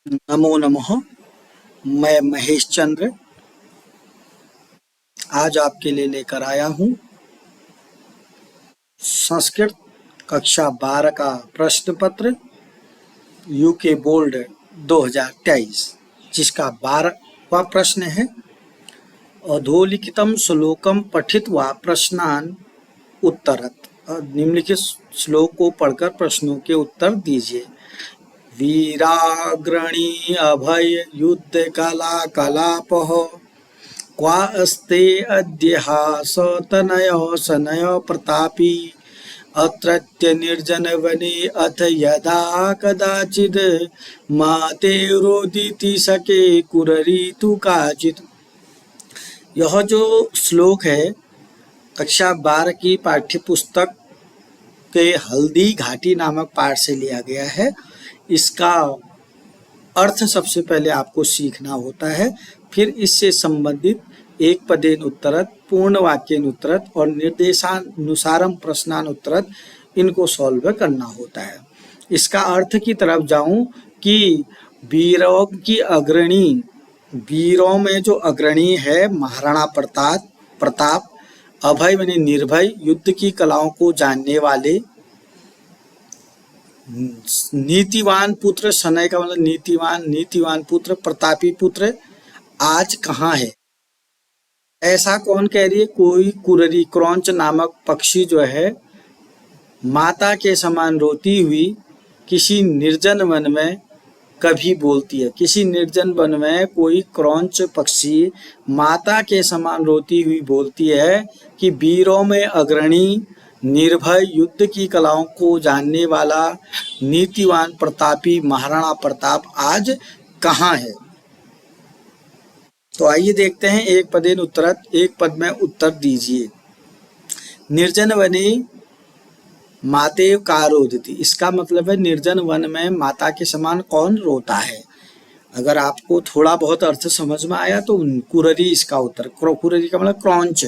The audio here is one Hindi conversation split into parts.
नमो नमः। मैं महेश चंद्र आज आपके लिए लेकर आया हूँ संस्कृत कक्षा 12 का प्रश्न पत्र यूके बोर्ड 2023, जिसका 12वां प्रश्न है। अधोलिखितं श्लोकं पठित्वा प्रश्नान् उत्तरत। निम्नलिखित श्लोक को पढ़कर प्रश्नों के उत्तर दीजिए। वीराग्रणी अभय युद्ध कला कलापः क्वा अस्ते अद्यहा सतनयः सनयः प्रतापी अत्रत्य निर्जनवने अथ यदा कदाचित् माते रोदिति सके कुररीतु काचित्। यह जो श्लोक है कक्षा 12 की पाठ्य पुस्तक के हल्दी घाटी नामक पाठ से लिया गया है। इसका अर्थ सबसे पहले आपको सीखना होता है, फिर इससे संबंधित एक पदेन उत्तरत, पूर्ण वाक्यन उत्तरत और निर्देशानुसारम प्रश्नानुत्तरत इनको सॉल्व करना होता है। इसका अर्थ की तरफ जाऊं कि वीरों की अग्रणी, वीरों में जो अग्रणी है महाराणा प्रताप, अभय माने निर्भय, युद्ध की कलाओं को जानने वाले, नीतिवान पुत्र, सनय का मतलब नीतिवान पुत्र, प्रतापी पुत्र आज कहाँ है। ऐसा कौन कह रही है? कोई कुररी, क्रौंच नामक पक्षी जो है माता के समान रोती हुई किसी निर्जन वन में कभी बोलती है। किसी निर्जन वन में कोई क्रौंच पक्षी माता के समान रोती हुई बोलती है कि वीरों में अग्रणी, निर्भय, युद्ध की कलाओं को जानने वाला, नीतिवान प्रतापी महाराणा प्रताप आज कहाँ है। तो आइए देखते हैं एक पदेन उत्तरत, एक पद में उत्तर दीजिए। निर्जन वने मातेव का रोदती, इसका मतलब है निर्जन वन में माता के समान कौन रोता है। अगर आपको थोड़ा बहुत अर्थ समझ में आया तो कुररी इसका उत्तर। कुररी का मतलब क्रौंच।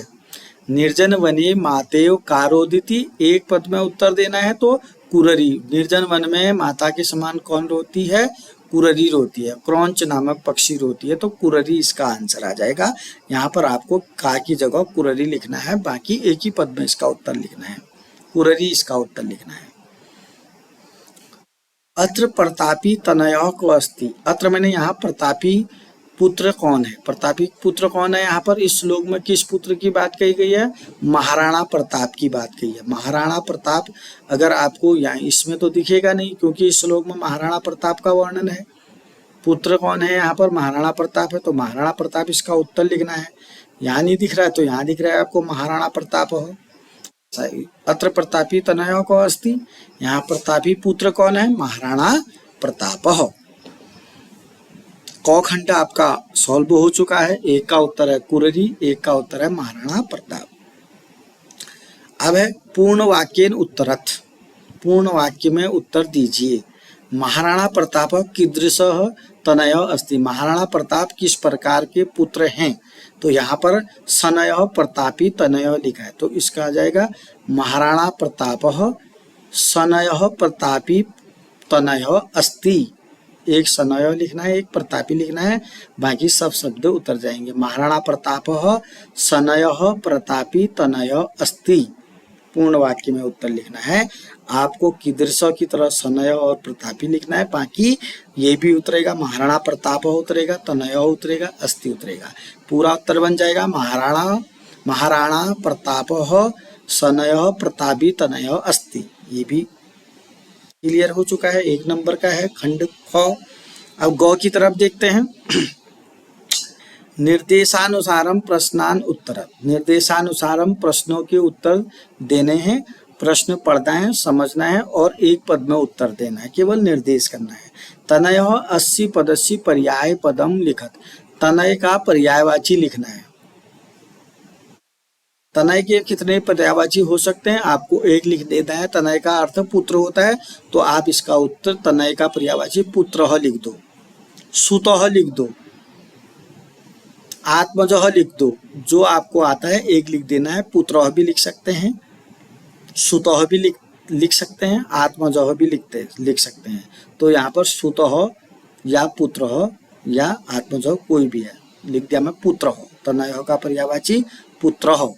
निर्जन वने मातेव का रोदती, एक पद में उत्तर देना है तो कुररी। निर्जन वन में माता के समान कौन रोती है? कुररी रोती है। क्रौंच नामक पक्षी रोती है, तो कुररी इसका आंसर आ जाएगा। यहाँ पर आपको का की जगह कुररी लिखना है, बाकी एक ही पद में इसका उत्तर लिखना है। कुररी इसका उत्तर लिखना है। अत्र प्रतापी तनयः को अस्ति, अत्र मैंने यहाँ प्रतापी पुत्र कौन है, प्रतापी पुत्र कौन है। यहाँ पर इस श्लोक में किस पुत्र की बात कही गई है? महाराणा प्रताप की बात कही है। महाराणा प्रताप अगर आपको यहाँ इसमें तो दिखेगा नहीं, क्योंकि इस श्लोक में महाराणा प्रताप का वर्णन है। पुत्र कौन है यहाँ पर? महाराणा प्रताप है, तो महाराणा प्रताप इसका उत्तर लिखना है। यहाँ नहीं दिख रहा है तो यहाँ दिख रहा है आपको महाराणा प्रताप हो। अत्र प्रतापी तनयः को अस्ति, यहाँ प्रतापी पुत्र कौन है? महाराणा प्रताप हो। क खंड आपका सॉल्व हो चुका है। एक का उत्तर है कुररी, एक का उत्तर है महाराणा प्रताप। अब है पूर्ण वाक्येन उत्तरत, पूर्ण वाक्य में उत्तर दीजिए। महाराणा प्रताप कीदृशः तनयः अस्ति, महाराणा प्रताप किस प्रकार के पुत्र हैं। तो यहाँ पर सनयः प्रतापी तनयः लिखा है, तो इसका आ जाएगा महाराणा प्रतापः सनयः प्रतापी तनयः अस्ति। एक सनयः लिखना है, एक प्रतापी लिखना है, बाकी सब शब्द उतर जाएंगे। महाराणा प्रतापः सनयः प्रतापी तनयः अस्ति, पूर्ण वाक्य में उत्तर लिखना है। आपको कीदृश की तरह सनय और प्रतापी लिखना है, बाकी ये भी उतरेगा। महाराणा प्रताप उतरेगा, तनय उतरेगा, अस्ति उतरेगा। पूरा उत्तर बन जाएगा महाराणा प्रताप सनय प्रतापी तनय अस्ति। ये भी क्लियर हो चुका है। एक नंबर का है खंड ख। अब गौ की तरफ देखते हैं। निर्देशानुसारम प्रश्नान उत्तर, निर्देशानुसारम प्रश्नों के उत्तर देने हैं। प्रश्न पढ़ना है, समझना है और एक पद में उत्तर देना है, केवल निर्देश करना है। तनयः अस्सी पदस्य पर्याय पदम लिखत, तनय का पर्यायवाची लिखना है। तनय के कितने पर्यायवाची हो सकते हैं? आपको एक लिख देना है। तनय का अर्थ पुत्र होता है, तो आप इसका उत्तर तनय का पर्यायवाची पुत्रः लिख दो, सुतः लिख दो, आत्मजः लिख दो। जो आपको आता है एक लिख देना है। पुत्रः भी लिख सकते हैं, सुतः भी लिख सकते हैं, आत्मजः भी लिख सकते हैं। तो यहाँ पर सुतः या पुत्र हो या आत्मज हो, कोई भी है, लिख दिया मैं पुत्र हो, तनय हो का पर्यायवाची पुत्र हो।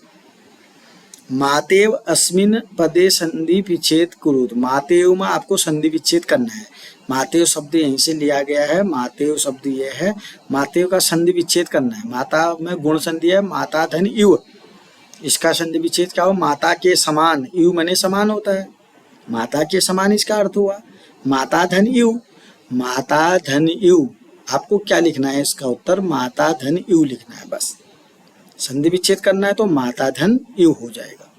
मातेव अस्मिन पदे संधि विच्छेद कुरुत, मातेव में आपको संधि विच्छेद करना है। मातेव शब्द यहीं से लिया गया है, मातेव शब्द ये है, मातेव का संधि विच्छेद करना है। माता में गुण संधि है, माता धन इव, इसका संधि विच्छेद क्या हो, माता के समान, इव मने समान होता है, माता के समान इसका अर्थ हुआ, माता धन इव, माता धन इव। आपको क्या लिखना है, इसका उत्तर माता धन इव लिखना है, बस संधि विच्छेद करना है तो माता धन इव हो जाएगा।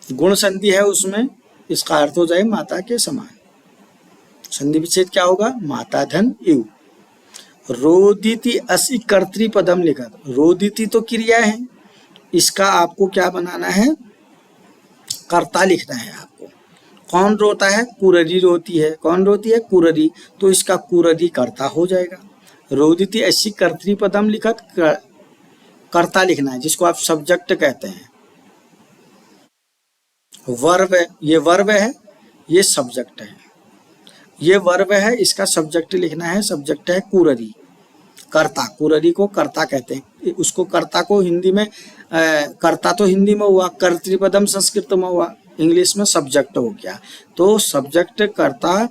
गुण संधि है उसमें, इसका अर्थ हो जाए माता के समान, संधि विच्छेद क्या होगा, माता धन इव। रोदिति असि कर्तृपदम लिखा, रोदिति तो क्रिया है, इसका आपको क्या बनाना है, कर्ता लिखना है आपको। कौन रोता है, कुररी रोती है, कौन रोती है, कुररी, तो इसका कुररी कर्ता हो जाएगा। रोदिति असि कर्तृपदम लिखत, कर्ता लिखना है, जिसको आप सब्जेक्ट कहते हैं। वर्ब, ये वर्ब है, ये सब्जेक्ट है, ये वर्ब है, इसका सब्जेक्ट लिखना है, सब्जेक्ट है कुररी, कर्ता, कुररी को कर्ता कहते हैं। उसको कर्ता को हिंदी में कर्ता तो हिंदी में हुआ, कर्तृपदम संस्कृत में हुआ, इंग्लिश में सब्जेक्ट हो गया। तो सब्जेक्ट कर्ता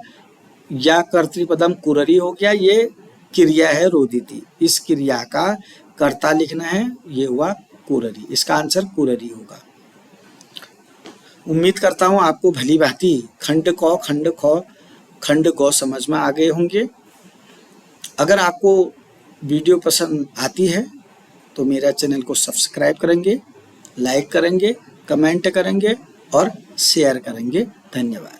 या कर्तृपदम कुररी हो गया, ये क्रिया है रोदिति, इस क्रिया का कर्ता लिखना है, ये हुआ कुररी, इसका आंसर कुररी होगा। उम्मीद करता हूँ आपको भली भांति खंड क, खंड ख, खंड गौ समझ में आ गए होंगे। अगर आपको वीडियो पसंद आती है तो मेरा चैनल को सब्सक्राइब करेंगे, लाइक करेंगे, कमेंट करेंगे और शेयर करेंगे। धन्यवाद।